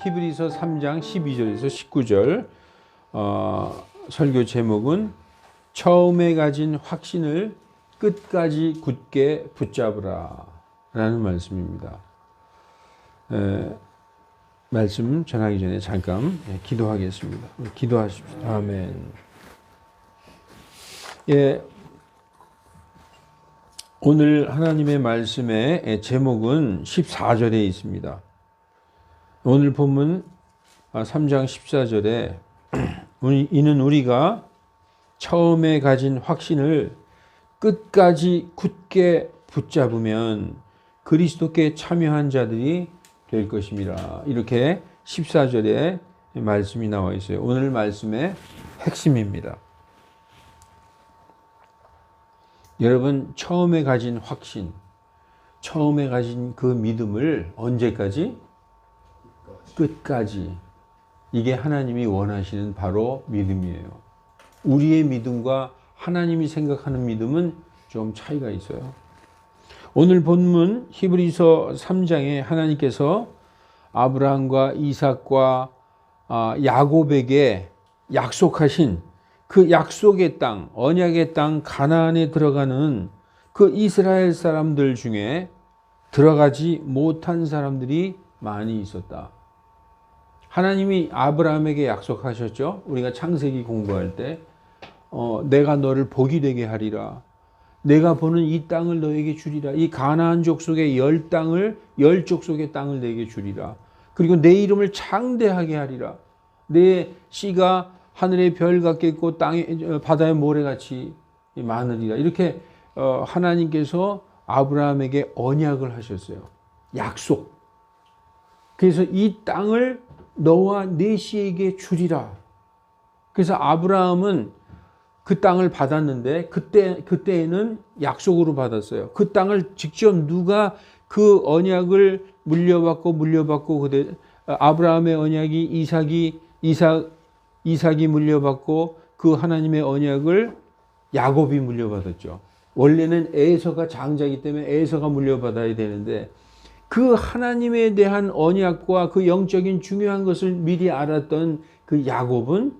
히브리서 3장 12절에서 19절 설교 제목은 처음에 가진 확신을 끝까지 굳게 붙잡으라 라는 말씀입니다. 말씀 전하기 전에 잠깐 기도하겠습니다. 기도하십시오. 아멘. 오늘 하나님의 말씀의 제목은 14절에 있습니다. 오늘 본문 3장 14절에 이는 우리가 처음에 가진 확신을 끝까지 굳게 붙잡으면 그리스도께 참여한 자들이 될 것입니다. 이렇게 14절에 말씀이 나와 있어요. 오늘 말씀의 핵심입니다. 여러분, 처음에 가진 확신, 처음에 가진 그 믿음을 언제까지? 끝까지. 이게 하나님이 원하시는 바로 믿음이에요. 우리의 믿음과 하나님이 생각하는 믿음은 좀 차이가 있어요. 오늘 본문 히브리서 3장에 하나님께서 아브라함과 이삭과 야곱에게 약속하신 그 약속의 땅, 언약의 땅 가나안에 들어가는 그 이스라엘 사람들 중에 들어가지 못한 사람들이 많이 있었다. 하나님이 아브라함에게 약속하셨죠. 우리가 창세기 공부할 때 내가 너를 복이 되게 하리라. 내가 보는 이 땅을 너에게 주리라. 이 가나안 족속의 열 족속의 땅을 너에게 주리라. 그리고 내 이름을 창대하게 하리라. 내 씨가 하늘의 별 같겠고 바다의 모래같이 많으리라. 이렇게 하나님께서 아브라함에게 언약을 하셨어요. 약속. 그래서 이 땅을 너와 내 씨에게 주리라. 그래서 아브라함은 그 땅을 받았는데 그때에는 약속으로 받았어요. 그 땅을 직접 누가 그 언약을 물려받고 아브라함의 언약이 이삭이 물려받고 그 하나님의 언약을 야곱이 물려받았죠. 원래는 에서가 장자이기 때문에 에서가 물려받아야 되는데 그 하나님에 대한 언약과 그 영적인 중요한 것을 미리 알았던 그 야곱은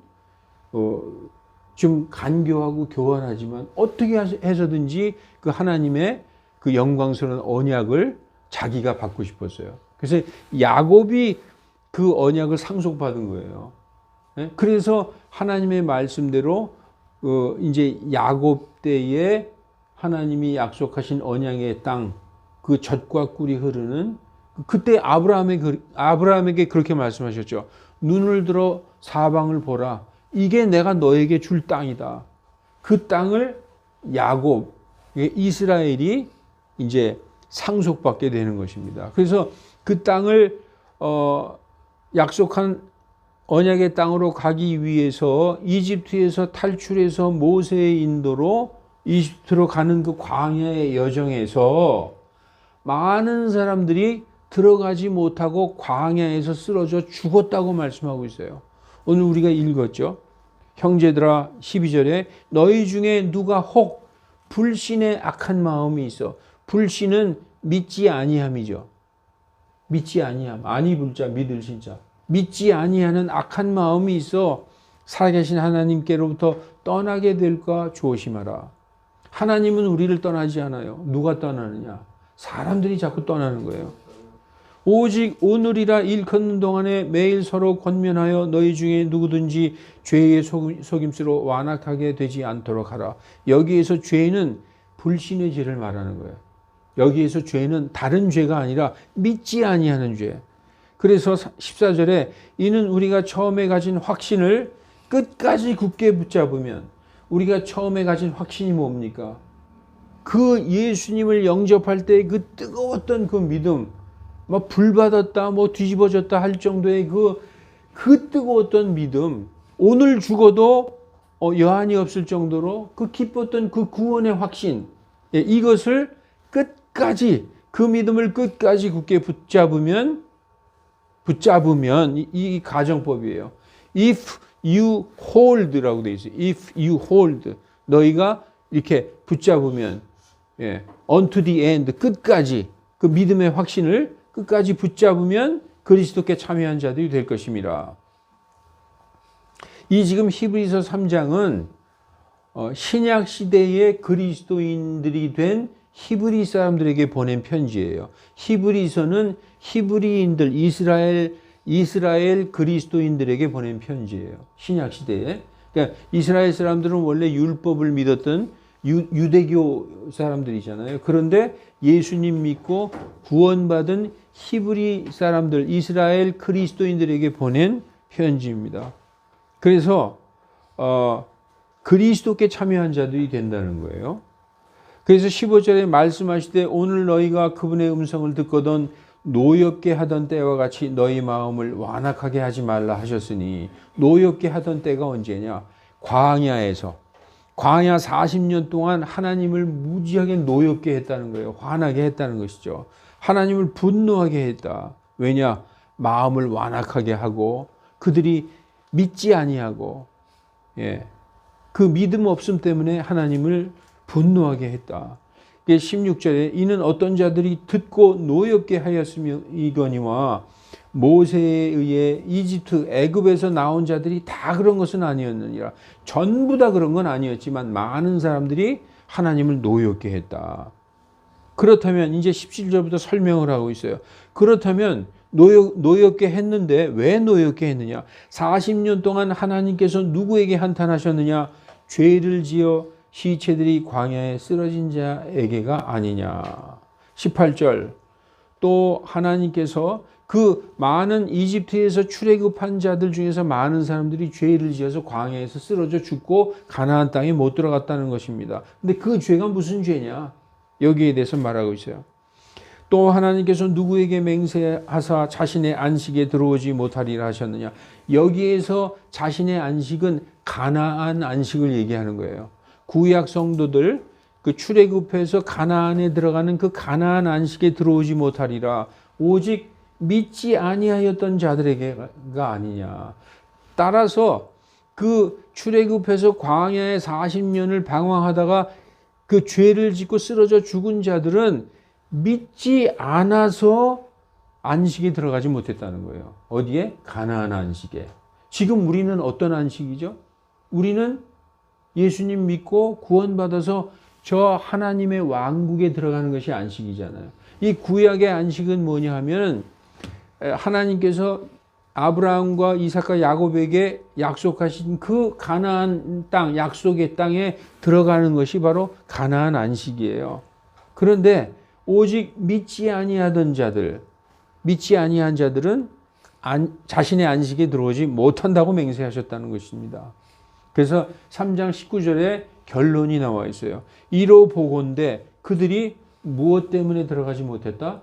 좀 간교하고 교활하지만 어떻게 해서든지 그 하나님의 그 영광스러운 언약을 자기가 받고 싶었어요. 그래서 야곱이 그 언약을 상속받은 거예요. 그래서 하나님의 말씀대로 이제 야곱 때에 하나님이 약속하신 언약의 땅, 그 젖과 꿀이 흐르는 그때 아브라함에게 그렇게 말씀하셨죠. 눈을 들어 사방을 보라. 이게 내가 너에게 줄 땅이다. 그 땅을 야곱, 이스라엘이 이제 상속받게 되는 것입니다. 그래서 그 땅을 약속한 언약의 땅으로 가기 위해서 이집트에서 탈출해서 모세의 인도로 이집트로 가는 그 광야의 여정에서 많은 사람들이 들어가지 못하고 광야에서 쓰러져 죽었다고 말씀하고 있어요. 오늘 우리가 읽었죠. 형제들아 12절에 너희 중에 누가 혹 불신의 악한 마음이 있어. 불신은 믿지 아니함이죠. 믿지 아니함. 아니 불자 믿을 신자. 믿지 아니하는 악한 마음이 있어 살아계신 하나님께로부터 떠나게 될까 조심하라. 하나님은 우리를 떠나지 않아요. 누가 떠나느냐? 사람들이 자꾸 떠나는 거예요. 오직 오늘이라 일컫는 동안에 매일 서로 권면하여 너희 중에 누구든지 죄의 속임수로 완악하게 되지 않도록 하라. 여기에서 죄는 불신의 죄를 말하는 거예요. 여기에서 죄는 다른 죄가 아니라 믿지 아니하는 죄. 그래서 14절에 이는 우리가 처음에 가진 확신을 끝까지 굳게 붙잡으면, 우리가 처음에 가진 확신이 뭡니까? 그 예수님을 영접할 때 그 뜨거웠던 그 믿음, 뭐 불받았다, 뭐 뒤집어졌다 할 정도의 그 뜨거웠던 믿음, 오늘 죽어도 여한이 없을 정도로 그 기뻤던 그 구원의 확신, 이것을 끝까지, 그 믿음을 끝까지 굳게 붙잡으면 이 가정법이에요. If you hold라고 되어 있어요. If you hold, 너희가 이렇게 붙잡으면, unto the end, 끝까지 그 믿음의 확신을 끝까지 붙잡으면 그리스도께 참여한 자들이 될 것입니다. 이 지금 히브리서 3장은 신약 시대의 그리스도인들이 된 히브리 사람들에게 보낸 편지예요. 히브리서는 히브리인들, 이스라엘 그리스도인들에게 보낸 편지예요. 신약 시대에. 그러니까 이스라엘 사람들은 원래 율법을 믿었던 유대교 사람들이잖아요. 그런데 예수님 믿고 구원받은 히브리 사람들, 이스라엘 그리스도인들에게 보낸 편지입니다. 그래서 그리스도께 참여한 자들이 된다는 거예요. 그래서 15절에 말씀하시되 오늘 너희가 그분의 음성을 듣거든 노엽게 하던 때와 같이 너희 마음을 완악하게 하지 말라 하셨으니, 노엽게 하던 때가 언제냐? 광야에서. 광야 40년 동안 하나님을 무지하게 노엽게 했다는 거예요. 화나게 했다는 것이죠. 하나님을 분노하게 했다. 왜냐? 마음을 완악하게 하고 그들이 믿지 아니하고, 그 믿음 없음 때문에 하나님을 분노하게 했다. 16절에 이는 어떤 자들이 듣고 노엽게 하였으며 이거니와 모세에 의해 이집트 애굽에서 나온 자들이 다 그런 것은 아니었느니라. 전부 다 그런 건 아니었지만 많은 사람들이 하나님을 노엽게 했다. 그렇다면 이제 17절부터 설명을 하고 있어요. 그렇다면 노엽게 했는데 왜 노엽게 했느냐? 40년 동안 하나님께서 누구에게 한탄하셨느냐? 죄를 지어 시체들이 광야에 쓰러진 자에게가 아니냐. 18절 또 하나님께서 그 많은 이집트에서 출애굽한 자들 중에서 많은 사람들이 죄를 지어서 광야에서 쓰러져 죽고 가나안 땅에 못 들어갔다는 것입니다. 근데 그 죄가 무슨 죄냐? 여기에 대해서 말하고 있어요. 또 하나님께서 누구에게 맹세하사 자신의 안식에 들어오지 못하리라 하셨느냐. 여기에서 자신의 안식은 가나안 안식을 얘기하는 거예요. 구약 성도들 그 출애굽해서 가나안에 들어가는 그 가나안 안식에 들어오지 못하리라. 오직 믿지 아니하였던 자들에게가 아니냐. 따라서 그 출애굽해서 광야에 40년을 방황하다가 그 죄를 짓고 쓰러져 죽은 자들은 믿지 않아서 안식에 들어가지 못했다는 거예요. 어디에? 가나안 안식에. 지금 우리는 어떤 안식이죠? 우리는 예수님 믿고 구원받아서 저 하나님의 왕국에 들어가는 것이 안식이잖아요. 이 구약의 안식은 뭐냐 하면 하나님께서 아브라함과 이삭과 야곱에게 약속하신 그 가나안 땅, 약속의 땅에 들어가는 것이 바로 가나안 안식이에요. 그런데 오직 믿지 아니하던 자들, 믿지 아니한 자들은 자신의 안식에 들어오지 못한다고 맹세하셨다는 것입니다. 그래서 3장 19절에 결론이 나와 있어요. 이로 보건대 그들이 무엇 때문에 들어가지 못했다?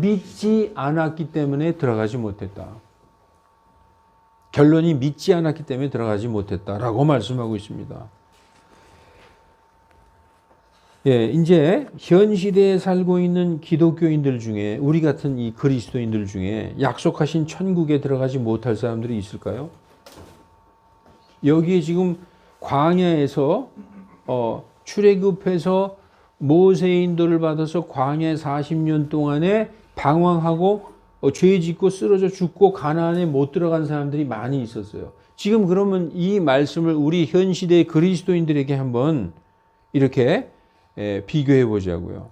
믿지 않았기 때문에 들어가지 못했다. 결론이 믿지 않았기 때문에 들어가지 못했다라고 말씀하고 있습니다. 이제 현 시대에 살고 있는 기독교인들 중에, 우리 같은 이 그리스도인들 중에 약속하신 천국에 들어가지 못할 사람들이 있을까요? 여기에 지금 광야에서 출애굽해서 모세의 인도를 받아서 광야 40년 동안에 방황하고 죄 짓고 쓰러져 죽고 가나안에 못 들어간 사람들이 많이 있었어요. 지금 그러면 이 말씀을 우리 현 시대의 그리스도인들에게 한번 이렇게 비교해 보자고요.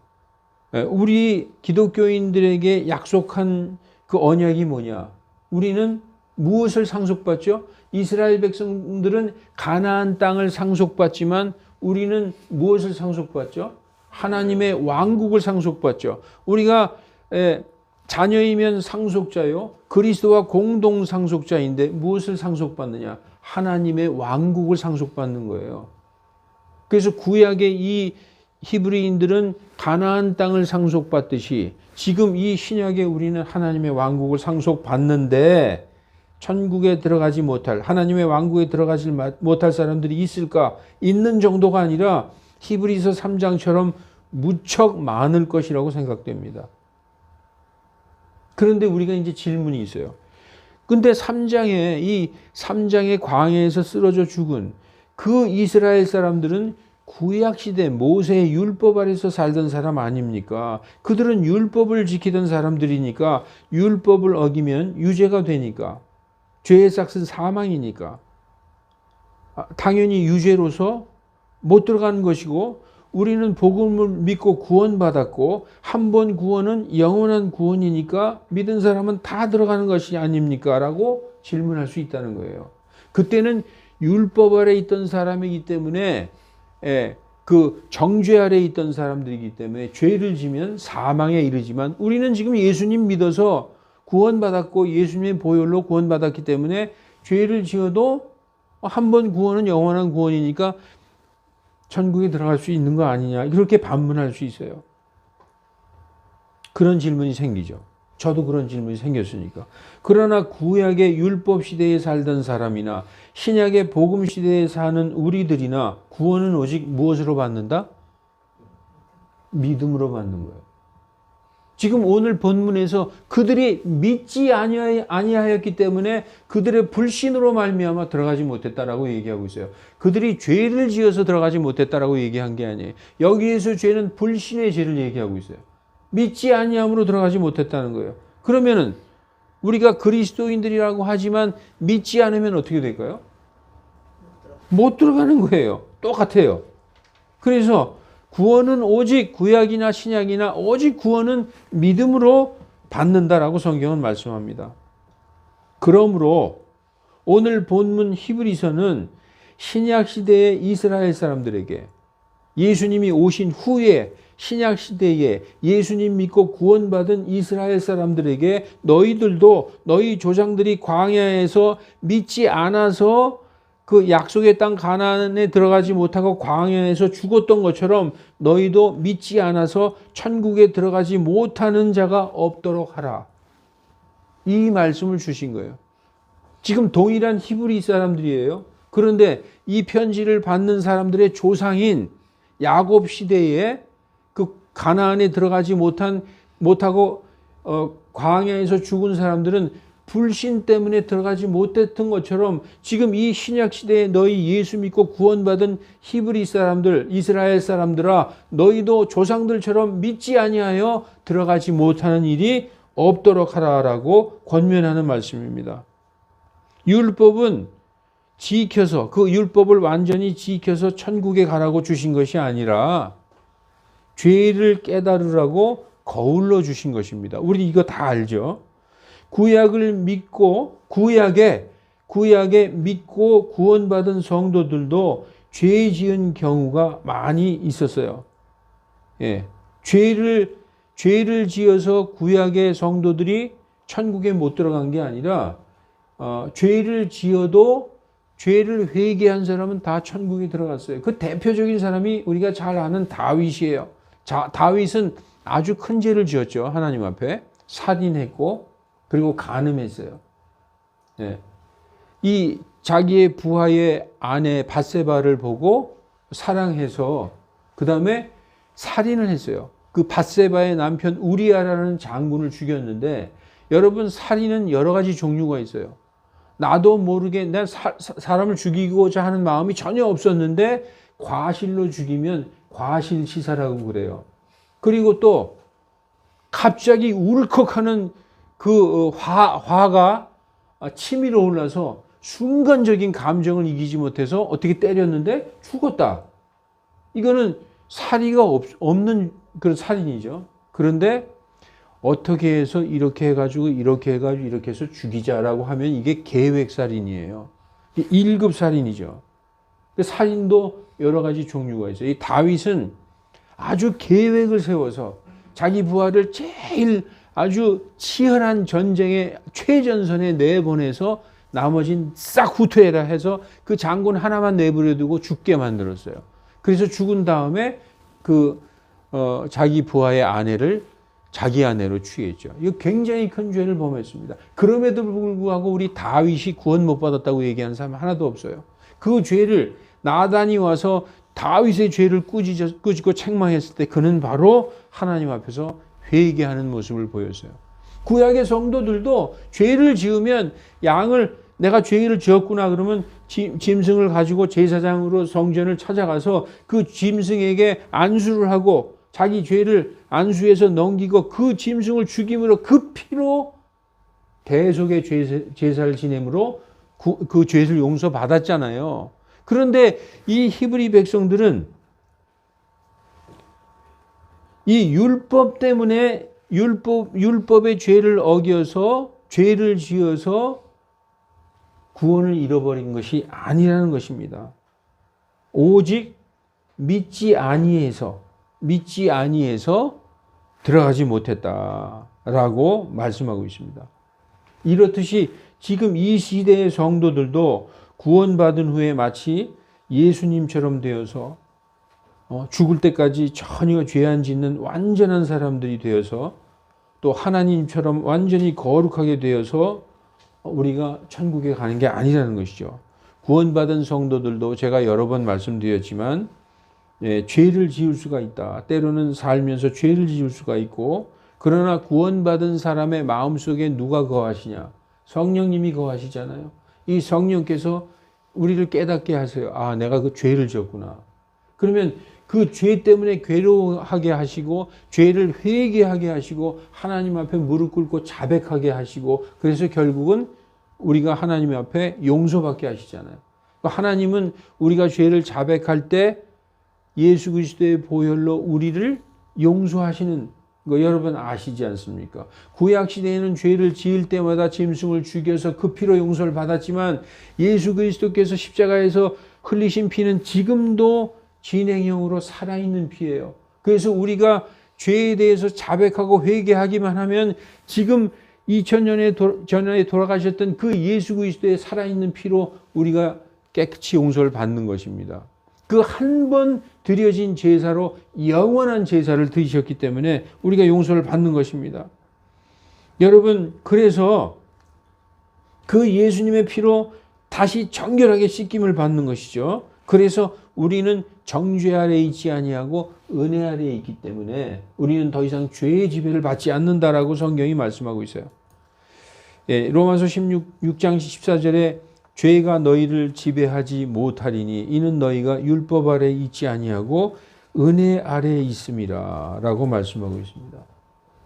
우리 기독교인들에게 약속한 그 언약이 뭐냐? 우리는 무엇을 상속받죠? 이스라엘 백성들은 가나안 땅을 상속받지만 우리는 무엇을 상속받죠? 하나님의 왕국을 상속받죠. 우리가 자녀이면 상속자요. 그리스도와 공동 상속자인데 무엇을 상속받느냐? 하나님의 왕국을 상속받는 거예요. 그래서 구약의 이 히브리인들은 가나안 땅을 상속받듯이 지금 이 신약에 우리는 하나님의 왕국을 상속받는데 천국에 들어가지 못할, 하나님의 왕국에 들어가지 못할 사람들이 있을까? 있는 정도가 아니라 히브리서 3장처럼 무척 많을 것이라고 생각됩니다. 그런데 우리가 이제 질문이 있어요. 근데 3장의 광야에서 쓰러져 죽은 그 이스라엘 사람들은 구약 시대 모세의 율법 아래서 살던 사람 아닙니까? 그들은 율법을 지키던 사람들이니까 율법을 어기면 유죄가 되니까 죄의 삭은 사망이니까 당연히 유죄로서 못 들어가는 것이고 우리는 복음을 믿고 구원받았고 한 번 구원은 영원한 구원이니까 믿은 사람은 다 들어가는 것이 아닙니까? 라고 질문할 수 있다는 거예요. 그때는 율법 아래 있던 사람이기 때문에 그 정죄 아래 있던 사람들이기 때문에 죄를 지면 사망에 이르지만 우리는 지금 예수님 믿어서 구원받았고 예수님의 보혈로 구원받았기 때문에 죄를 지어도 한 번 구원은 영원한 구원이니까 천국에 들어갈 수 있는 거 아니냐 이렇게 반문할 수 있어요. 그런 질문이 생기죠. 저도 그런 질문이 생겼으니까. 그러나 구약의 율법 시대에 살던 사람이나 신약의 복음 시대에 사는 우리들이나 구원은 오직 무엇으로 받는다? 믿음으로 받는 거예요. 지금 오늘 본문에서 그들이 믿지 아니하였기 때문에 그들의 불신으로 말미암아 들어가지 못했다라고 얘기하고 있어요. 그들이 죄를 지어서 들어가지 못했다라고 얘기한 게 아니에요. 여기에서 죄는 불신의 죄를 얘기하고 있어요. 믿지 아니함으로 들어가지 못했다는 거예요. 그러면은 우리가 그리스도인들이라고 하지만 믿지 않으면 어떻게 될까요? 못 들어가는 거예요. 똑같아요. 그래서 구원은 오직 구약이나 신약이나 오직 구원은 믿음으로 받는다라고 성경은 말씀합니다. 그러므로 오늘 본문 히브리서는 신약 시대의 이스라엘 사람들에게 예수님이 오신 후에 신약 시대에 예수님 믿고 구원받은 이스라엘 사람들에게 너희들도 너희 조상들이 광야에서 믿지 않아서 그 약속의 땅 가나안에 들어가지 못하고 광야에서 죽었던 것처럼 너희도 믿지 않아서 천국에 들어가지 못하는 자가 없도록 하라. 이 말씀을 주신 거예요. 지금 동일한 히브리 사람들이에요. 그런데 이 편지를 받는 사람들의 조상인 야곱 시대에 그 가나안에 들어가지 못하고 광야에서 죽은 사람들은 불신 때문에 들어가지 못했던 것처럼 지금 이 신약 시대에 너희 예수 믿고 구원받은 히브리 사람들, 이스라엘 사람들아 너희도 조상들처럼 믿지 아니하여 들어가지 못하는 일이 없도록 하라라고 권면하는 말씀입니다. 율법은 지켜서 그 율법을 완전히 지켜서 천국에 가라고 주신 것이 아니라 죄를 깨달으라고 거울로 주신 것입니다. 우리 이거 다 알죠? 구약을 믿고 구약에 믿고 구원받은 성도들도 죄 지은 경우가 많이 있었어요. 예. 죄를 지어서 구약의 성도들이 천국에 못 들어간 게 아니라 죄를 지어도 죄를 회개한 사람은 다 천국에 들어갔어요. 그 대표적인 사람이 우리가 잘 아는 다윗이에요. 다윗은 아주 큰 죄를 지었죠. 하나님 앞에 살인했고 그리고 간음했어요. 네. 이 자기의 부하의 아내 밧세바를 보고 사랑해서 그 다음에 살인을 했어요. 그 밧세바의 남편 우리아라는 장군을 죽였는데 여러분 살인은 여러 가지 종류가 있어요. 나도 모르게 내 사람을 죽이고자 하는 마음이 전혀 없었는데 과실로 죽이면 과실치사라고 그래요. 그리고 또 갑자기 울컥하는 그 화가 치밀어 올라서 순간적인 감정을 이기지 못해서 어떻게 때렸는데 죽었다. 이거는 사리가 없는 그런 살인이죠. 그런데 어떻게 해서 이렇게 해가지고 이렇게 해서 죽이자라고 하면 이게 계획살인이에요. 1급 살인이죠. 살인도 여러 가지 종류가 있어요. 이 다윗은 아주 계획을 세워서 자기 부하를 제일 아주 치열한 전쟁의 최전선에 내보내서 나머진 싹 후퇴해라 해서 그 장군 하나만 내버려 두고 죽게 만들었어요. 그래서 죽은 다음에 자기 부하의 아내를 자기 아내로 취했죠. 이거 굉장히 큰 죄를 범했습니다. 그럼에도 불구하고 우리 다윗이 구원 못 받았다고 얘기하는 사람 하나도 없어요. 그 죄를 나단이 와서 다윗의 죄를 꾸짖고 책망했을 때 그는 바로 하나님 앞에서 회개하는 모습을 보였어요. 구약의 성도들도 죄를 지으면 양을 내가 죄를 지었구나 그러면 짐승을 가지고 제사장으로 성전을 찾아가서 그 짐승에게 안수를 하고 자기 죄를 안수해서 넘기고 그 짐승을 죽임으로 그 피로 대속의 제사를 지냄으로 그 죄를 용서받았잖아요. 그런데 이 히브리 백성들은 이 율법 때문에 율법의 죄를 어겨서 죄를 지어서 구원을 잃어버린 것이 아니라는 것입니다. 오직 믿지 아니해서 들어가지 못했다라고 말씀하고 있습니다. 이렇듯이 지금 이 시대의 성도들도 구원받은 후에 마치 예수님처럼 되어서 죽을 때까지 전혀 죄 안 짓는 완전한 사람들이 되어서 또 하나님처럼 완전히 거룩하게 되어서 우리가 천국에 가는 게 아니라는 것이죠. 구원받은 성도들도 제가 여러 번 말씀드렸지만 죄를 지을 수가 있다. 때로는 살면서 죄를 지을 수가 있고, 그러나 구원받은 사람의 마음속에 누가 거하시냐? 성령님이 거하시잖아요. 이 성령께서 우리를 깨닫게 하세요. 아, 내가 그 죄를 지었구나. 그러면 그 죄 때문에 괴로워하게 하시고 죄를 회개하게 하시고 하나님 앞에 무릎 꿇고 자백하게 하시고, 그래서 결국은 우리가 하나님 앞에 용서받게 하시잖아요. 하나님은 우리가 죄를 자백할 때 예수 그리스도의 보혈로 우리를 용서하시는 거 여러분 아시지 않습니까? 구약 시대에는 죄를 지을 때마다 짐승을 죽여서 그 피로 용서를 받았지만 예수 그리스도께서 십자가에서 흘리신 피는 지금도 진행형으로 살아있는 피예요. 그래서 우리가 죄에 대해서 자백하고 회개하기만 하면 지금 2000년 전에 돌아가셨던 그 예수 그리스도의 살아있는 피로 우리가 깨끗이 용서를 받는 것입니다. 그 한 번 드려진 제사로 영원한 제사를 드리셨기 때문에 우리가 용서를 받는 것입니다. 여러분, 그래서 그 예수님의 피로 다시 정결하게 씻김을 받는 것이죠. 그래서 우리는 정죄 아래에 있지 아니하고 은혜 아래에 있기 때문에 우리는 더 이상 죄의 지배를 받지 않는다라고 성경이 말씀하고 있어요. 로마서 6장 14절에 죄가 너희를 지배하지 못하리니 이는 너희가 율법 아래에 있지 아니하고 은혜 아래에 있음이라 라고 말씀하고 있습니다.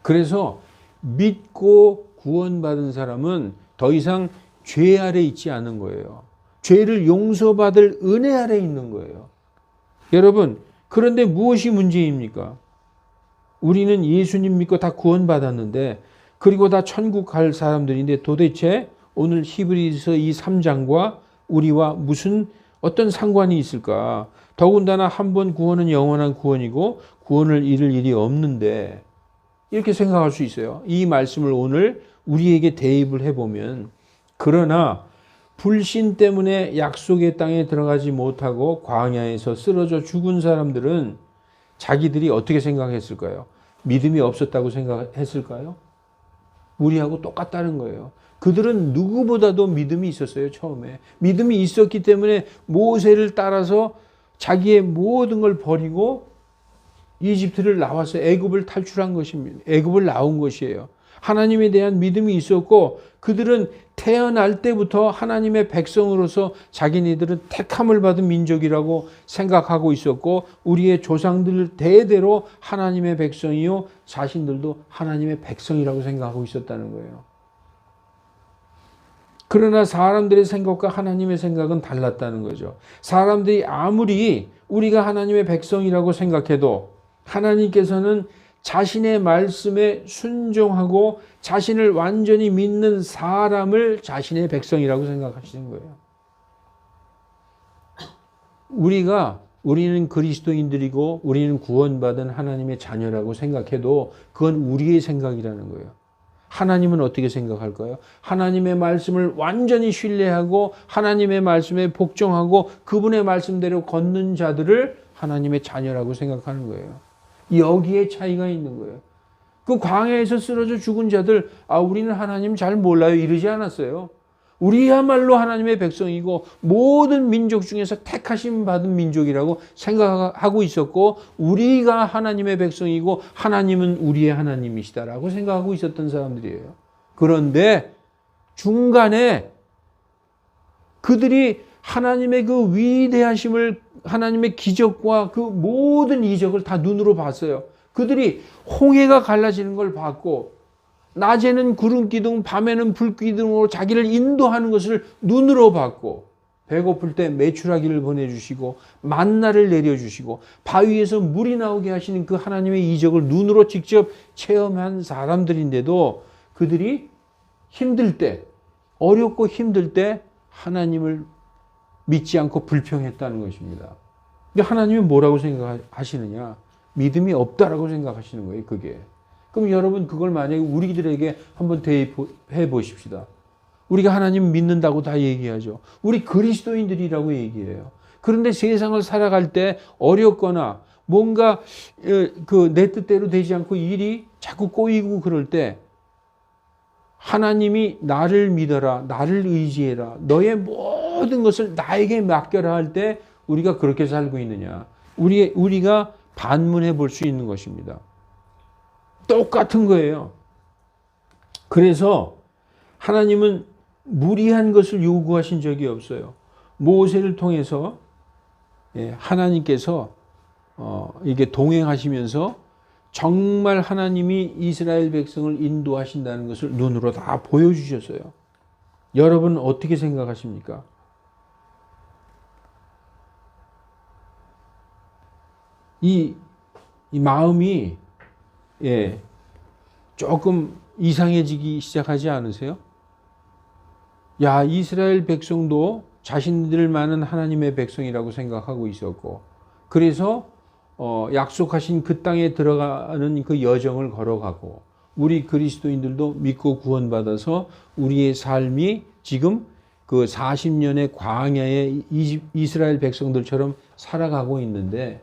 그래서 믿고 구원받은 사람은 더 이상 죄 아래에 있지 않은 거예요. 죄를 용서받을 은혜 아래에 있는 거예요. 여러분, 그런데 무엇이 문제입니까? 우리는 예수님 믿고 다 구원받았는데, 그리고 다 천국 갈 사람들인데 도대체 오늘 히브리서 이 3장과 우리와 어떤 상관이 있을까? 더군다나 한 번 구원은 영원한 구원이고 구원을 잃을 일이 없는데, 이렇게 생각할 수 있어요. 이 말씀을 오늘 우리에게 대입을 해보면, 그러나 불신 때문에 약속의 땅에 들어가지 못하고 광야에서 쓰러져 죽은 사람들은 자기들이 어떻게 생각했을까요? 믿음이 없었다고 생각했을까요? 우리하고 똑같다는 거예요. 그들은 누구보다도 믿음이 있었어요. 처음에 믿음이 있었기 때문에 모세를 따라서 자기의 모든 걸 버리고 이집트를 나와서 애굽을 탈출한 것입니다. 애굽을 나온 것이에요. 하나님에 대한 믿음이 있었고, 그들은 태어날 때부터 하나님의 백성으로서 자기네들은 택함을 받은 민족이라고 생각하고 있었고, 우리의 조상들 대대로 하나님의 백성이요 자신들도 하나님의 백성이라고 생각하고 있었다는 거예요. 그러나 사람들의 생각과 하나님의 생각은 달랐다는 거죠. 사람들이 아무리 우리가 하나님의 백성이라고 생각해도 하나님께서는 자신의 말씀에 순종하고 자신을 완전히 믿는 사람을 자신의 백성이라고 생각하시는 거예요. 우리는 그리스도인들이고 우리는 구원받은 하나님의 자녀라고 생각해도 그건 우리의 생각이라는 거예요. 하나님은 어떻게 생각할까요? 하나님의 말씀을 완전히 신뢰하고 하나님의 말씀에 복종하고 그분의 말씀대로 걷는 자들을 하나님의 자녀라고 생각하는 거예요. 여기에 차이가 있는 거예요. 그 광야에서 쓰러져 죽은 자들, 우리는 하나님 잘 몰라요 이러지 않았어요. 우리야말로 하나님의 백성이고 모든 민족 중에서 택하심 받은 민족이라고 생각하고 있었고, 우리가 하나님의 백성이고 하나님은 우리의 하나님이시다라고 생각하고 있었던 사람들이에요. 그런데 중간에 그들이 하나님의 그 위대하심을, 하나님의 기적과 그 모든 이적을 다 눈으로 봤어요. 그들이 홍해가 갈라지는 걸 봤고, 낮에는 구름 기둥, 밤에는 불 기둥으로 자기를 인도하는 것을 눈으로 봤고, 배고플 때 메추라기를 보내주시고 만나를 내려주시고 바위에서 물이 나오게 하시는 그 하나님의 이적을 눈으로 직접 체험한 사람들인데도 그들이 힘들 때, 어렵고 힘들 때 하나님을 믿지 않고 불평했다는 것입니다. 근데 하나님이 뭐라고 생각하시느냐? 믿음이 없다라고 생각하시는 거예요, 그게. 그럼 여러분 그걸 만약에 우리들에게 한번 대입해 보십시다. 우리가 하나님 믿는다고 다 얘기하죠. 우리 그리스도인들이라고 얘기해요. 그런데 세상을 살아갈 때 어렵거나 뭔가 내 뜻대로 되지 않고 일이 자꾸 꼬이고 그럴 때 하나님이 나를 믿어라, 나를 의지해라, 너의 모든 것을 나에게 맡겨라 할 때 우리가 그렇게 살고 있느냐. 우리가 반문해 볼 수 있는 것입니다. 똑같은 거예요. 그래서 하나님은 무리한 것을 요구하신 적이 없어요. 모세를 통해서 하나님께서 이게 동행하시면서 정말 하나님이 이스라엘 백성을 인도하신다는 것을 눈으로 다 보여주셨어요. 여러분 어떻게 생각하십니까? 이 마음이 조금 이상해지기 시작하지 않으세요? 야, 이스라엘 백성도 자신들만은 하나님의 백성이라고 생각하고 있었고, 그래서 약속하신 그 땅에 들어가는 그 여정을 걸어가고, 우리 그리스도인들도 믿고 구원받아서 우리의 삶이 지금 그 40년의 광야의 이스라엘 백성들처럼 살아가고 있는데,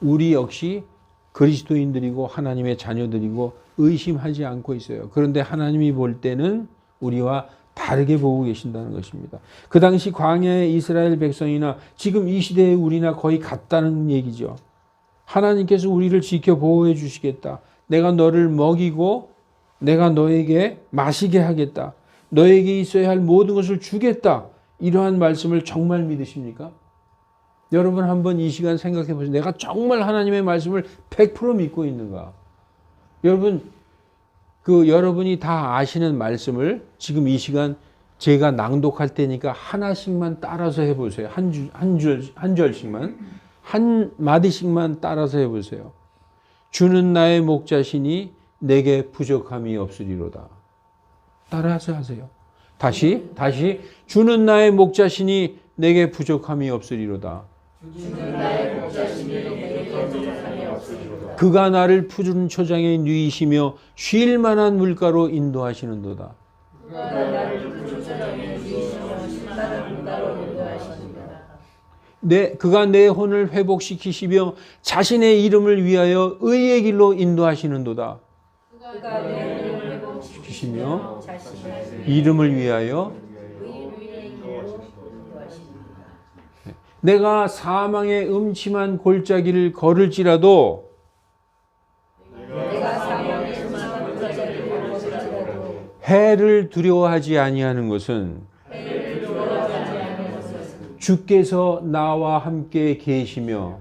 우리 역시 그리스도인들이고 하나님의 자녀들이고 의심하지 않고 있어요. 그런데 하나님이 볼 때는 우리와 다르게 보고 계신다는 것입니다. 그 당시 광야의 이스라엘 백성이나 지금 이 시대의 우리나 거의 같다는 얘기죠. 하나님께서 우리를 지켜 보호해 주시겠다. 내가 너를 먹이고 내가 너에게 마시게 하겠다. 너에게 있어야 할 모든 것을 주겠다. 이러한 말씀을 정말 믿으십니까? 여러분 한번 이 시간 생각해 보세요. 내가 정말 하나님의 말씀을 100% 믿고 있는가? 여러분이 다 아시는 말씀을 지금 이 시간 제가 낭독할 때니까 하나씩만 따라서 해보세요. 한 절씩만. 한 마디씩만 따라서 해보세요. 주는 나의 목자시니 내게 부족함이 없으리로다. 따라서 하세요. 다시. 주는 나의 목자시니 내게 부족함이 없으리로다. 그가 나를 푸른 초장에 누이시며 쉴 만한 물가로 인도하시는도다. 그가 내 혼을 회복시키시며 자신의 이름을 위하여 의의 길로 인도하시는도다. 그가 내 혼을 회복시키시며 이름을 위하여 내가 사망의 음침한 골짜기를 걸을지라도 해를 두려워하지 아니하는 것은 주께서 나와 함께 계시며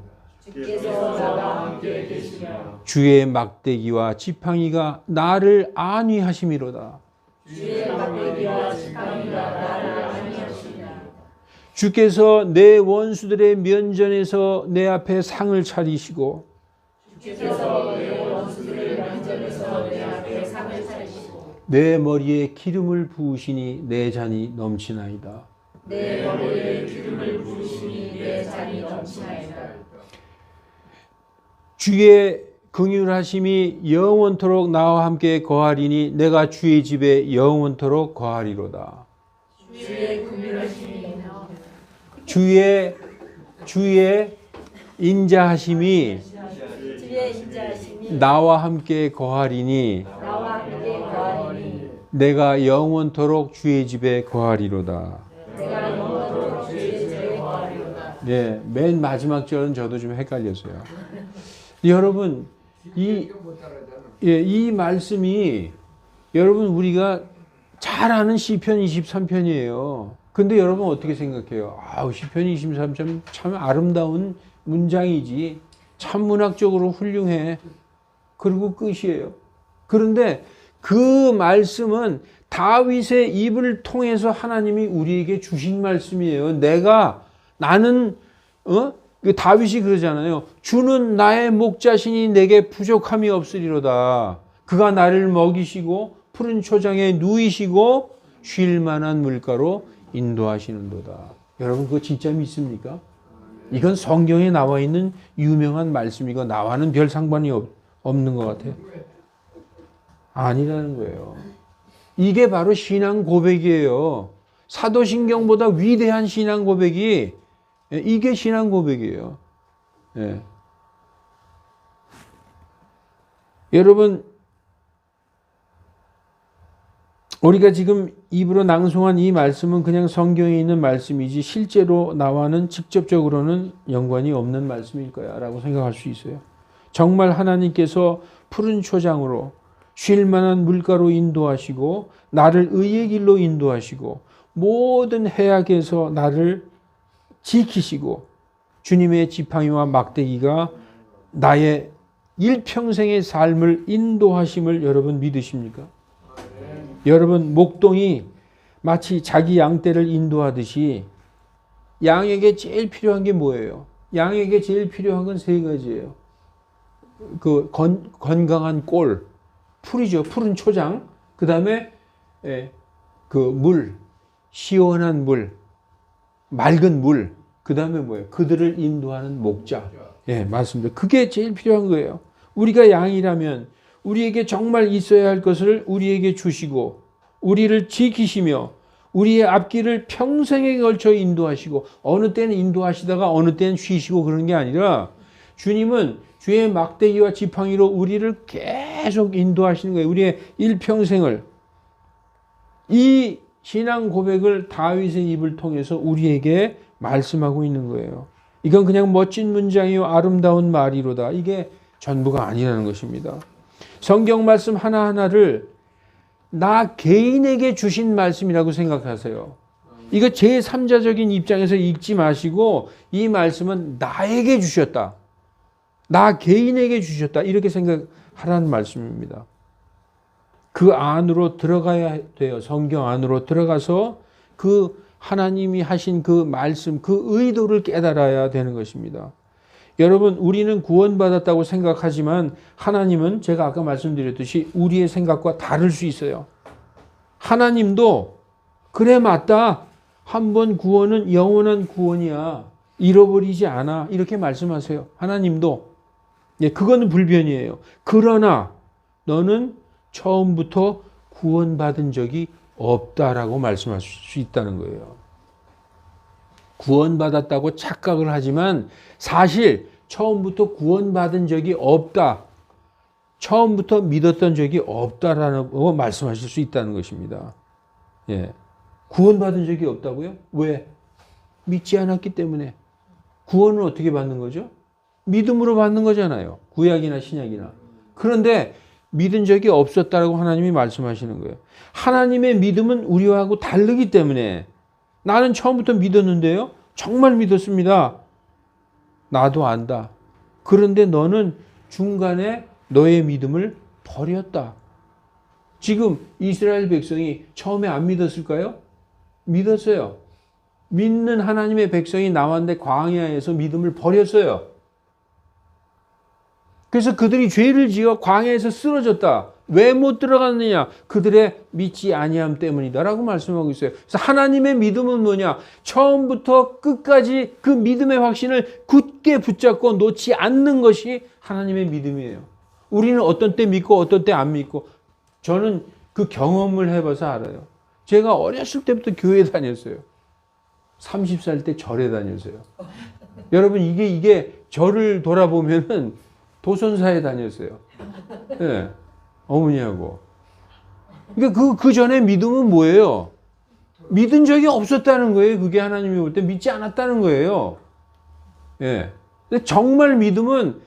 주의 막대기와 지팡이가 나를 안위하심이로다. 주께서 내 원수들의 면전에서 내 앞에 상을 차리시고 내 머리에 기름을 부으시니 내 잔이 넘치나이다. 주의 긍휼하심이 영원토록 나와 함께 거하리니 내가 주의 집에 영원토록 거하리로다. 주의 인자하심이 나와 함께 거하리니 내가 영원토록 주의 집에 거하리로다. 네, 맨 마지막 절은 저도 좀 헷갈렸어요. 여러분, 이 말씀이 여러분 우리가 잘 아는 시편 23편이에요. 근데 여러분 어떻게 생각해요? 시편 23편 참 아름다운 문장이지. 참 문학적으로 훌륭해. 그리고 끝이에요. 그런데 그 말씀은 다윗의 입을 통해서 하나님이 우리에게 주신 말씀이에요. 나는 다윗이 그러잖아요. 주는 나의 목자시니 내게 부족함이 없으리로다. 그가 나를 먹이시고 푸른 초장에 누이시고 쉴 만한 물가로 인도하시는도다. 여러분 그거 진짜 믿습니까? 이건 성경에 나와 있는 유명한 말씀이고 나와는 별 상관이 없는 것 같아요. 아니라는 거예요. 이게 바로 신앙 고백이에요. 사도신경보다 위대한 신앙 고백이 이게 신앙 고백이에요. 예. 여러분 우리가 지금 입으로 낭송한 이 말씀은 그냥 성경에 있는 말씀이지 실제로 나와는 직접적으로는 연관이 없는 말씀일 거야 라고 생각할 수 있어요. 정말 하나님께서 푸른 초장으로 쉴 만한 물가로 인도하시고 나를 의의 길로 인도하시고 모든 해악에서 나를 지키시고 주님의 지팡이와 막대기가 나의 일평생의 삶을 인도하심을 여러분 믿으십니까? 여러분 목동이 마치 자기 양떼를 인도하듯이 양에게 제일 필요한 게 뭐예요? 양에게 제일 필요한 건 세 가지예요. 그 건강한 꼴, 풀이죠. 푸른 초장. 그 다음에 그 물, 시원한 물, 맑은 물. 그 다음에 뭐예요? 그들을 인도하는 목자. 예, 맞습니다. 그게 제일 필요한 거예요. 우리가 양이라면 우리에게 정말 있어야 할 것을 우리에게 주시고 우리를 지키시며 우리의 앞길을 평생에 걸쳐 인도하시고 어느 때는 인도하시다가 어느 때는 쉬시고 그런 게 아니라 주님은 주의 막대기와 지팡이로 우리를 계속 인도하시는 거예요. 우리의 일평생을. 이 신앙 고백을 다윗의 입을 통해서 우리에게 말씀하고 있는 거예요. 이건 그냥 멋진 문장이요 아름다운 말이로다. 이게 전부가 아니라는 것입니다. 성경 말씀 하나하나를 나 개인에게 주신 말씀이라고 생각하세요. 이거 제3자적인 입장에서 읽지 마시고 이 말씀은 나에게 주셨다. 나 개인에게 주셨다. 이렇게 생각하라는 말씀입니다. 그 안으로 들어가야 돼요. 성경 안으로 들어가서 그 하나님이 하신 그 말씀, 그 의도를 깨달아야 되는 것입니다. 여러분, 우리는 구원받았다고 생각하지만 하나님은 제가 아까 말씀드렸듯이 우리의 생각과 다를 수 있어요. 하나님도 그래 맞다. 한번 구원은 영원한 구원이야. 잃어버리지 않아. 이렇게 말씀하세요. 하나님도. 예, 그거는 불변이에요. 그러나 너는 처음부터 구원받은 적이 없다라고 말씀할 수 있다는 거예요. 구원받았다고 착각을 하지만 사실 처음부터 구원받은 적이 없다. 처음부터 믿었던 적이 없다라고 말씀하실 수 있다는 것입니다. 예. 구원받은 적이 없다고요? 왜? 믿지 않았기 때문에. 구원은 어떻게 받는 거죠? 믿음으로 받는 거잖아요. 구약이나 신약이나. 그런데 믿은 적이 없었다라고 하나님이 말씀하시는 거예요. 하나님의 믿음은 우리하고 다르기 때문에 나는 처음부터 믿었는데요. 정말 믿었습니다. 나도 안다. 그런데 너는 중간에 너의 믿음을 버렸다. 지금 이스라엘 백성이 처음에 안 믿었을까요? 믿었어요. 믿는 하나님의 백성이 나왔는데 광야에서 믿음을 버렸어요. 그래서 그들이 죄를 지어 광야에서 쓰러졌다. 왜 못 들어갔느냐? 그들의 믿지 아니함 때문이다라고 말씀하고 있어요. 그래서 하나님의 믿음은 뭐냐? 처음부터 끝까지 그 믿음의 확신을 굳게 붙잡고 놓지 않는 것이 하나님의 믿음이에요. 우리는 어떤 때 믿고 어떤 때 안 믿고. 저는 그 경험을 해봐서 알아요. 제가 어렸을 때부터 교회 다녔어요. 30살 때 절에 다녔어요. 여러분 이게 저를 돌아보면은 도선사에 다녔어요. 네. 어머니하고. 그러니까 그 전에 믿음은 뭐예요? 믿은 적이 없었다는 거예요. 그게 하나님이 볼 때 믿지 않았다는 거예요. 예. 근데 정말 믿음은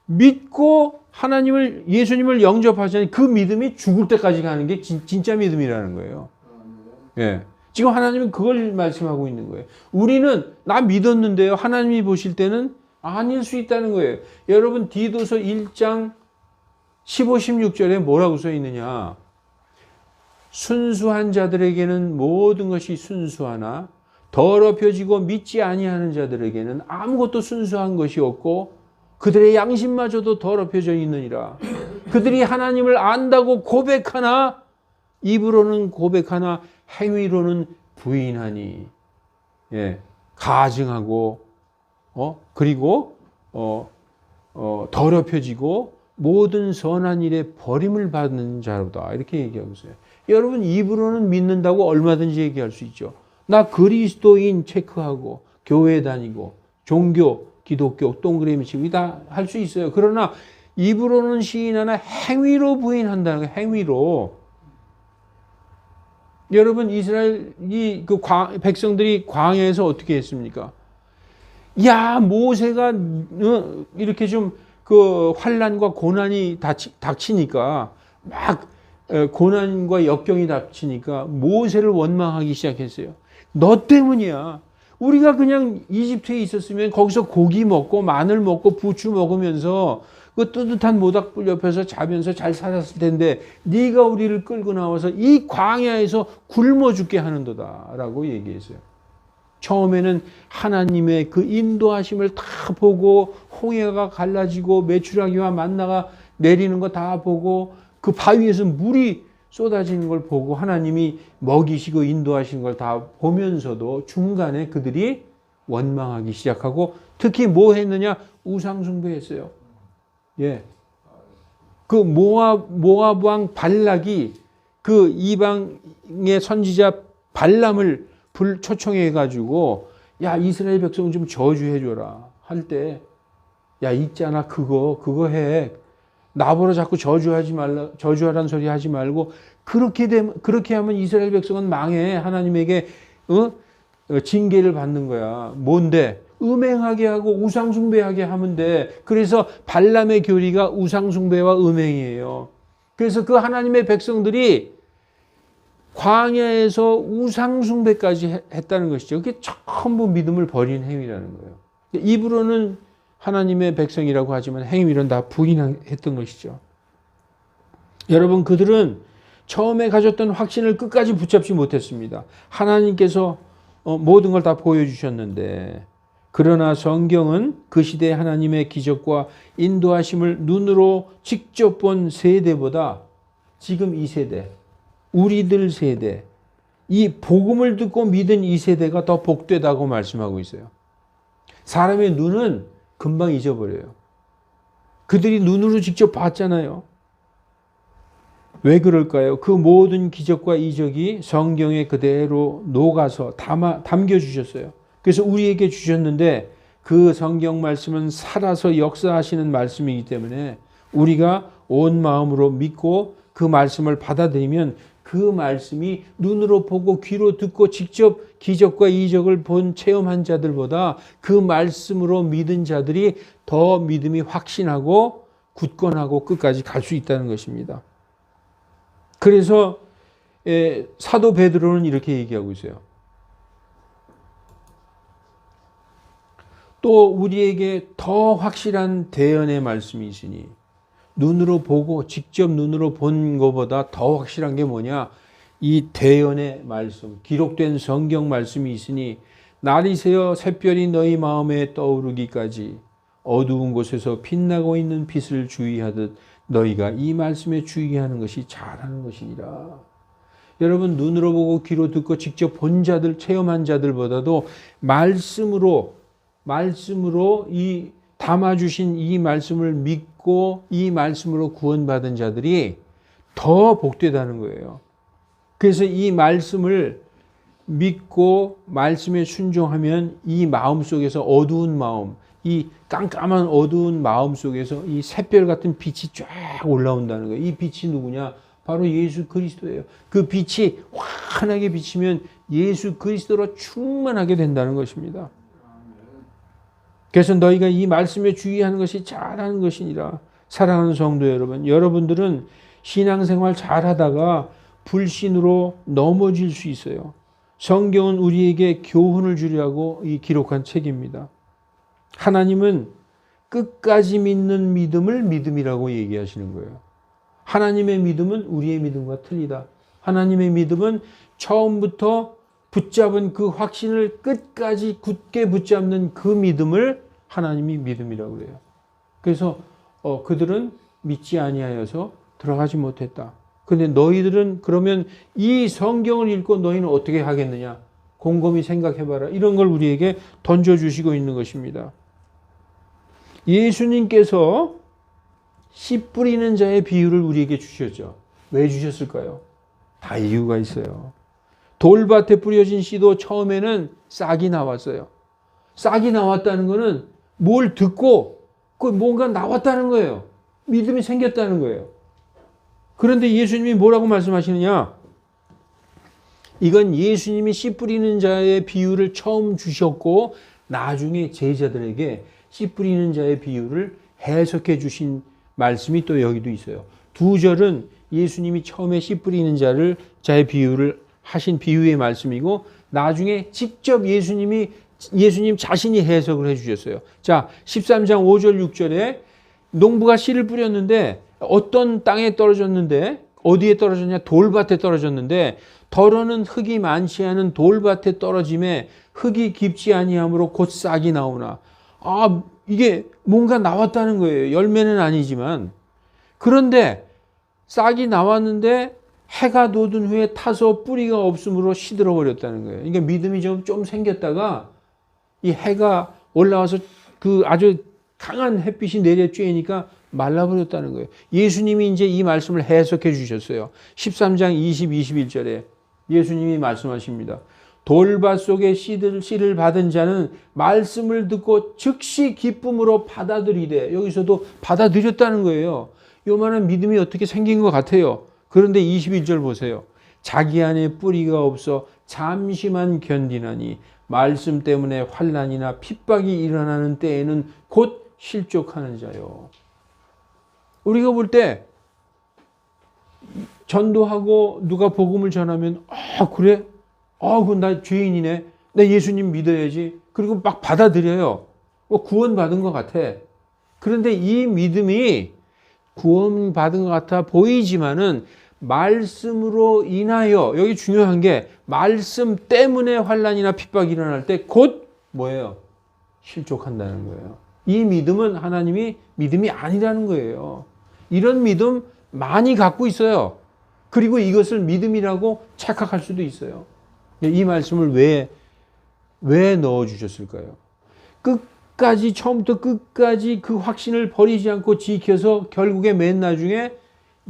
믿고 하나님을, 예수님을 영접하자니 그 믿음이 죽을 때까지 가는 게 진짜 믿음이라는 거예요. 예. 지금 하나님은 그걸 말씀하고 있는 거예요. 우리는 나 믿었는데요. 하나님이 보실 때는 아닐 수 있다는 거예요. 여러분 디도서 1장 15, 16절에 뭐라고 써 있느냐. 순수한 자들에게는 모든 것이 순수하나 더럽혀지고 믿지 아니하는 자들에게는 아무것도 순수한 것이 없고 그들의 양심마저도 더럽혀져 있느니라. 그들이 하나님을 안다고 고백하나 입으로는 고백하나 행위로는 부인하니. 예, 가증하고 그리고 더럽혀지고 모든 선한 일에 버림을 받는 자로다. 이렇게 얘기하고 있어요. 여러분 입으로는 믿는다고 얼마든지 얘기할 수 있죠. 나 그리스도인 체크하고 교회 다니고 종교 기독교 동그라미 치고 다 할 수 있어요. 그러나 입으로는 시인하나 행위로 부인한다는 거예요. 행위로. 여러분 이스라엘이 백성들이 광야에서 어떻게 했습니까? 야 모세가 이렇게 좀 그 환난과 고난이 닥치니까 막 고난과 역경이 닥치니까 모세를 원망하기 시작했어요. 너 때문이야. 우리가 그냥 이집트에 있었으면 거기서 고기 먹고 마늘 먹고 부추 먹으면서 그 뜨뜻한 모닥불 옆에서 자면서 잘 살았을 텐데 네가 우리를 끌고 나와서 이 광야에서 굶어 죽게 하는도다라고 얘기했어요. 처음에는 하나님의 그 인도하심을 다 보고 홍해가 갈라지고 메추라기와 만나가 내리는 거 다 보고 그 바위에서 물이 쏟아지는 걸 보고 하나님이 먹이시고 인도하시는 걸 다 보면서도 중간에 그들이 원망하기 시작하고 특히 뭐 했느냐? 우상 숭배했어요. 예. 그 모압 왕 발락이 그 이방의 선지자 발람을 초청해 가지고 야 이스라엘 백성 좀 저주해 줘라 할 때 야 있잖아 그거 해. 나보러 자꾸 저주하라는 소리 하지 말고 그렇게 하면 이스라엘 백성은 망해. 하나님에게 징계를 받는 거야. 뭔데? 음행하게 하고 우상숭배하게 하면 돼. 그래서 발람의 교리가 우상숭배와 음행이에요. 그래서 그 하나님의 백성들이 광야에서 우상숭배까지 했다는 것이죠. 그게 전부 믿음을 버린 행위라는 거예요. 입으로는 하나님의 백성이라고 하지만 행위로는 다 부인했던 것이죠. 여러분 그들은 처음에 가졌던 확신을 끝까지 붙잡지 못했습니다. 하나님께서 모든 걸 다 보여주셨는데 그러나 성경은 그 시대 하나님의 기적과 인도하심을 눈으로 직접 본 세대보다 지금 이 세대, 우리들 세대, 이 복음을 듣고 믿은 이 세대가 더 복되다고 말씀하고 있어요. 사람의 눈은 금방 잊어버려요. 그들이 눈으로 직접 봤잖아요. 왜 그럴까요? 그 모든 기적과 이적이 성경에 그대로 녹아서 담겨주셨어요. 그래서 우리에게 주셨는데 그 성경 말씀은 살아서 역사하시는 말씀이기 때문에 우리가 온 마음으로 믿고 그 말씀을 받아들이면 그 말씀이 눈으로 보고 귀로 듣고 직접 기적과 이적을 본 체험한 자들보다 그 말씀으로 믿은 자들이 더 믿음이 확신하고 굳건하고 끝까지 갈 수 있다는 것입니다. 그래서 사도 베드로는 이렇게 얘기하고 있어요. 또 우리에게 더 확실한 대언의 말씀이 있으니 눈으로 보고 직접 눈으로 본 것보다 더 확실한 게 뭐냐? 이 대언의 말씀, 기록된 성경 말씀이 있으니 날이 새어 샛별이 너희 마음에 떠오르기까지 어두운 곳에서 빛나고 있는 빛을 주의하듯 너희가 이 말씀에 주의하는 것이 잘하는 것이니라. 여러분 눈으로 보고 귀로 듣고 직접 본 자들, 체험한 자들보다도 말씀으로 이 담아주신 이 말씀을 믿고 이 말씀으로 구원받은 자들이 더 복되다는 거예요. 그래서 이 말씀을 믿고 말씀에 순종하면 이 마음 속에서 어두운 마음, 이 깜깜한 어두운 마음 속에서 이 샛별 같은 빛이 쫙 올라온다는 거예요. 이 빛이 누구냐? 바로 예수 그리스도예요. 그 빛이 환하게 비치면 예수 그리스도로 충만하게 된다는 것입니다. 그래서 너희가 이 말씀에 주의하는 것이 잘하는 것이니라. 사랑하는 성도 여러분, 여러분들은 신앙생활 잘하다가 불신으로 넘어질 수 있어요. 성경은 우리에게 교훈을 주려고 이 기록한 책입니다. 하나님은 끝까지 믿는 믿음을 믿음이라고 얘기하시는 거예요. 하나님의 믿음은 우리의 믿음과 틀리다. 하나님의 믿음은 처음부터 붙잡은 그 확신을 끝까지 굳게 붙잡는 그 믿음을 하나님이 믿음이라고 그래요. 그래서 그들은 믿지 아니하여서 들어가지 못했다. 근데 너희들은 그러면 이 성경을 읽고 너희는 어떻게 하겠느냐? 곰곰이 생각해봐라. 이런 걸 우리에게 던져주시고 있는 것입니다. 예수님께서 씨 뿌리는 자의 비유를 우리에게 주셨죠. 왜 주셨을까요? 다 이유가 있어요. 돌밭에 뿌려진 씨도 처음에는 싹이 나왔어요. 싹이 나왔다는 것은 뭘 듣고 뭔가 나왔다는 거예요. 믿음이 생겼다는 거예요. 그런데 예수님이 뭐라고 말씀하시느냐? 이건 예수님이 씨 뿌리는 자의 비유를 처음 주셨고 나중에 제자들에게 씨 뿌리는 자의 비유를 해석해 주신 말씀이 또 여기도 있어요. 두 절은 예수님이 처음에 씨 뿌리는 자의 비유를 하신 비유의 말씀이고 나중에 직접 예수님 자신이 해석을 해 주셨어요. 자, 13장 5절 6절에 농부가 씨를 뿌렸는데 어떤 땅에 떨어졌는데 어디에 떨어졌냐? 돌밭에 떨어졌는데 덜어는 흙이 많지 않은 돌밭에 떨어짐에 흙이 깊지 아니하므로 곧 싹이 나오나. 이게 뭔가 나왔다는 거예요. 열매는 아니지만. 그런데 싹이 나왔는데 해가 돋은 후에 타서 뿌리가 없으므로 시들어 버렸다는 거예요. 그러니까 믿음이 좀 생겼다가 이 해가 올라와서 그 아주 강한 햇빛이 내려 쬐니까 말라버렸다는 거예요. 예수님이 이제 이 말씀을 해석해 주셨어요. 13장 20, 21절에 예수님이 말씀하십니다. 돌밭 속에 씨를 받은 자는 말씀을 듣고 즉시 기쁨으로 받아들이되, 여기서도 받아들였다는 거예요. 요만한 믿음이 어떻게 생긴 것 같아요. 그런데 21절 보세요. 자기 안에 뿌리가 없어 잠시만 견디나니 말씀 때문에 환난이나 핍박이 일어나는 때에는 곧 실족하는 자요. 우리가 볼 때 전도하고 누가 복음을 전하면 그래? 그건 나 죄인이네. 나 예수님 믿어야지. 그리고 막 받아들여요. 구원받은 것 같아. 그런데 이 믿음이 구원받은 것 같아 보이지만은 말씀으로 인하여, 여기 중요한 게 말씀 때문에 환난이나 핍박이 일어날 때 곧 뭐예요? 실족한다는 거예요. 이 믿음은 하나님이 믿음이 아니라는 거예요. 이런 믿음 많이 갖고 있어요. 그리고 이것을 믿음이라고 착각할 수도 있어요. 이 말씀을 왜 넣어주셨을까요? 끝까지, 처음부터 끝까지 그 확신을 버리지 않고 지켜서 결국에 맨 나중에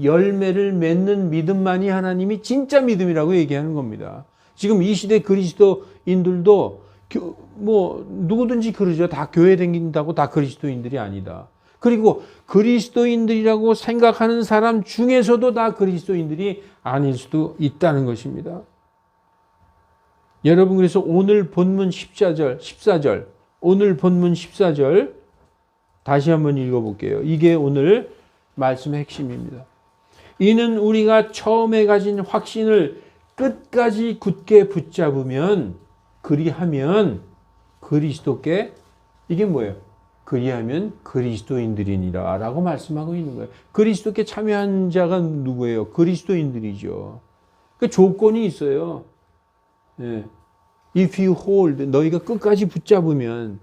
열매를 맺는 믿음만이 하나님이 진짜 믿음이라고 얘기하는 겁니다. 지금 이 시대 그리스도인들도 누구든지 그러죠. 다 교회 다닌다고 다 그리스도인들이 아니다. 그리고 그리스도인들이라고 생각하는 사람 중에서도 다 그리스도인들이 아닐 수도 있다는 것입니다. 여러분, 그래서 오늘 본문 14절, 오늘 본문 14절 다시 한번 읽어볼게요. 이게 오늘 말씀의 핵심입니다. 이는 우리가 처음에 가진 확신을 끝까지 굳게 붙잡으면, 그리하면 그리스도께, 이게 뭐예요? 그리하면 그리스도인들이니라 라고 말씀하고 있는 거예요. 그리스도께 참여한 자가 누구예요? 그리스도인들이죠. 그 조건이 있어요. 네. If you hold, 너희가 끝까지 붙잡으면,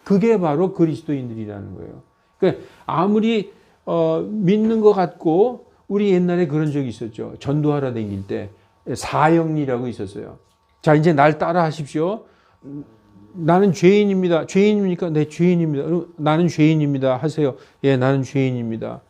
그게 바로 그리스도인들이라는 거예요. 그러니까 아무리 믿는 것 같고, 우리 옛날에 그런 적이 있었죠. 전도하러 다닐 때 사형리라고 있었어요. 자, 이제 날 따라 하십시오. 나는 죄인입니다. 죄인입니까? 네, 죄인입니다. 나는 죄인입니다. 하세요. 예, 나는 죄인입니다.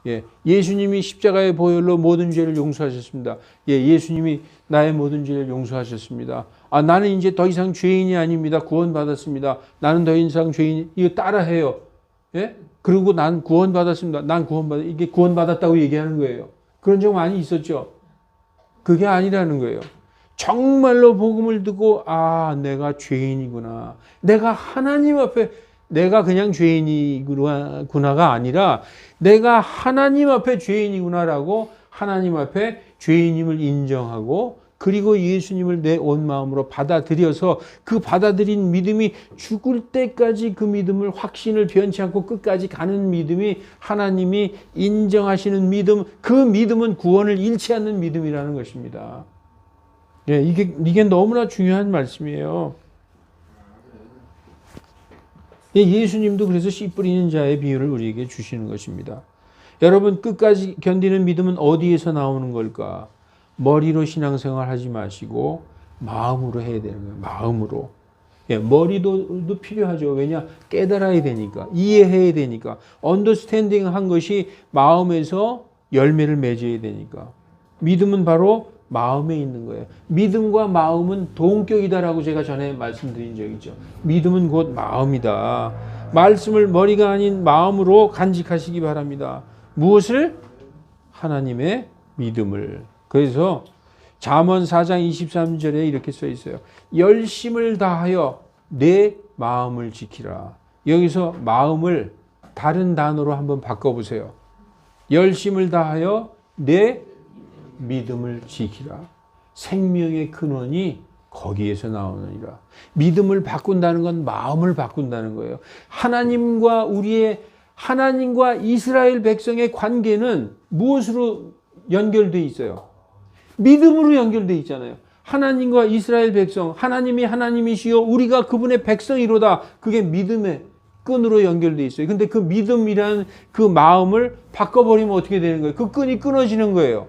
예, 예수님이 십자가의 보혈로 모든 죄를 용서하셨습니다. 예, 예수님이 나의 모든 죄를 용서하셨습니다. 나는 이제 더 이상 죄인이 아닙니다. 구원받았습니다. 나는 더 이상 죄인, 이거 따라해요. 예? 그리고 난 구원받았습니다. 이게 구원받았다고 얘기하는 거예요. 그런 적 많이 있었죠. 그게 아니라는 거예요. 정말로 복음을 듣고, 내가 죄인이구나. 내가 하나님 앞에, 내가 그냥 죄인이구나가 아니라, 내가 하나님 앞에 죄인이구나라고 하나님 앞에 죄인임을 인정하고 그리고 예수님을 내 온 마음으로 받아들여서 그 받아들인 믿음이 죽을 때까지 그 믿음을 확신을 변치 않고 끝까지 가는 믿음이 하나님이 인정하시는 믿음, 그 믿음은 구원을 잃지 않는 믿음이라는 것입니다. 예, 이게 너무나 중요한 말씀이에요. 예, 예수님도 그래서 씨 뿌리는 자의 비유를 우리에게 주시는 것입니다. 여러분, 끝까지 견디는 믿음은 어디에서 나오는 걸까? 머리로 신앙생활 하지 마시고 마음으로 해야 되는 거예요. 마음으로. 예, 머리도 필요하죠. 왜냐? 깨달아야 되니까. 이해해야 되니까. 언더스탠딩 한 것이 마음에서 열매를 맺어야 되니까. 믿음은 바로 마음에 있는 거예요. 믿음과 마음은 동격이다라고 제가 전에 말씀드린 적 있죠. 믿음은 곧 마음이다. 말씀을 머리가 아닌 마음으로 간직하시기 바랍니다. 무엇을? 하나님의 믿음을. 그래서 잠언 4장 23절에 이렇게 써 있어요. 열심을 다하여 내 마음을 지키라. 여기서 마음을 다른 단어로 한번 바꿔보세요. 열심을 다하여 내 믿음을 지키라. 생명의 근원이 거기에서 나오느니라. 믿음을 바꾼다는 건 마음을 바꾼다는 거예요. 하나님과 이스라엘 백성의 관계는 무엇으로 연결되어 있어요? 믿음으로 연결되어 있잖아요. 하나님과 이스라엘 백성, 하나님이 하나님이시요 우리가 그분의 백성이로다. 그게 믿음의 끈으로 연결되어 있어요. 근데 그 믿음이라는 그 마음을 바꿔버리면 어떻게 되는 거예요? 그 끈이 끊어지는 거예요.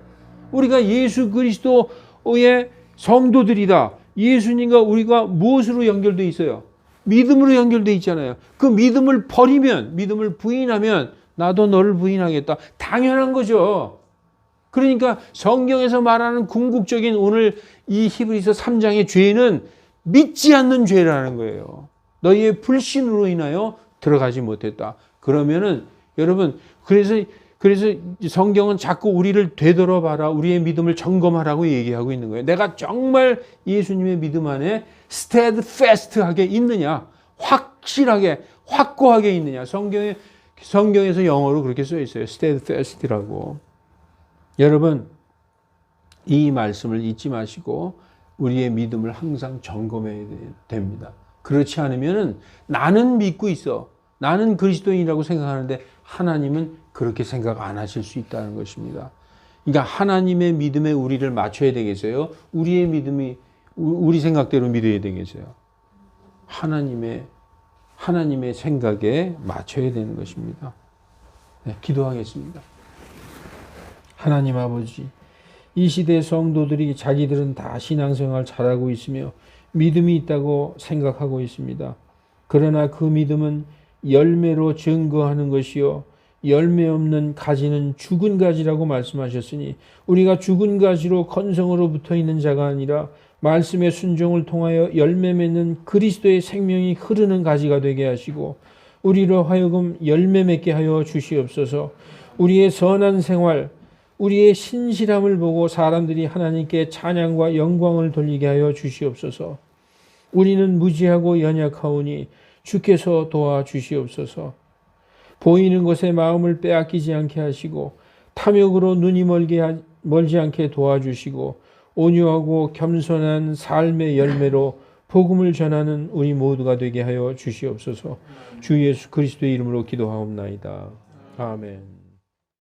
우리가 예수 그리스도의 성도들이다. 예수님과 우리가 무엇으로 연결되어 있어요? 믿음으로 연결되어 있잖아요. 그 믿음을 버리면, 믿음을 부인하면 나도 너를 부인하겠다. 당연한 거죠. 그러니까 성경에서 말하는 궁극적인 오늘 이 히브리서 3장의 죄는 믿지 않는 죄라는 거예요. 너희의 불신으로 인하여 들어가지 못했다. 그러면은 여러분, 그래서 성경은 자꾸 우리를 되돌아봐라. 우리의 믿음을 점검하라고 얘기하고 있는 거예요. 내가 정말 예수님의 믿음 안에 steadfast하게 있느냐, 확실하게, 확고하게 있느냐. 성경에서 영어로 그렇게 써 있어요. steadfast라고. 여러분, 이 말씀을 잊지 마시고 우리의 믿음을 항상 점검해야 됩니다. 그렇지 않으면 나는 믿고 있어. 나는 그리스도인이라고 생각하는데 하나님은 그렇게 생각 안 하실 수 있다는 것입니다. 그러니까 하나님의 믿음에 우리를 맞춰야 되겠어요? 우리의 믿음이 우리 생각대로 믿어야 되겠어요? 하나님의 생각에 맞춰야 되는 것입니다. 네, 기도하겠습니다. 하나님 아버지, 이 시대 성도들이 자기들은 다 신앙생활 잘하고 있으며 믿음이 있다고 생각하고 있습니다. 그러나 그 믿음은 열매로 증거하는 것이요 열매 없는 가지는 죽은 가지라고 말씀하셨으니 우리가 죽은 가지로 건성으로 붙어있는 자가 아니라 말씀의 순종을 통하여 열매 맺는 그리스도의 생명이 흐르는 가지가 되게 하시고 우리로 하여금 열매 맺게 하여 주시옵소서. 우리의 선한 생활, 우리의 신실함을 보고 사람들이 하나님께 찬양과 영광을 돌리게 하여 주시옵소서. 우리는 무지하고 연약하오니 주께서 도와주시옵소서. 보이는 것에 마음을 빼앗기지 않게 하시고 탐욕으로 눈이 멀지 않게 도와주시고 온유하고 겸손한 삶의 열매로 복음을 전하는 우리 모두가 되게 하여 주시옵소서. 주 예수 그리스도의 이름으로 기도하옵나이다. 아멘.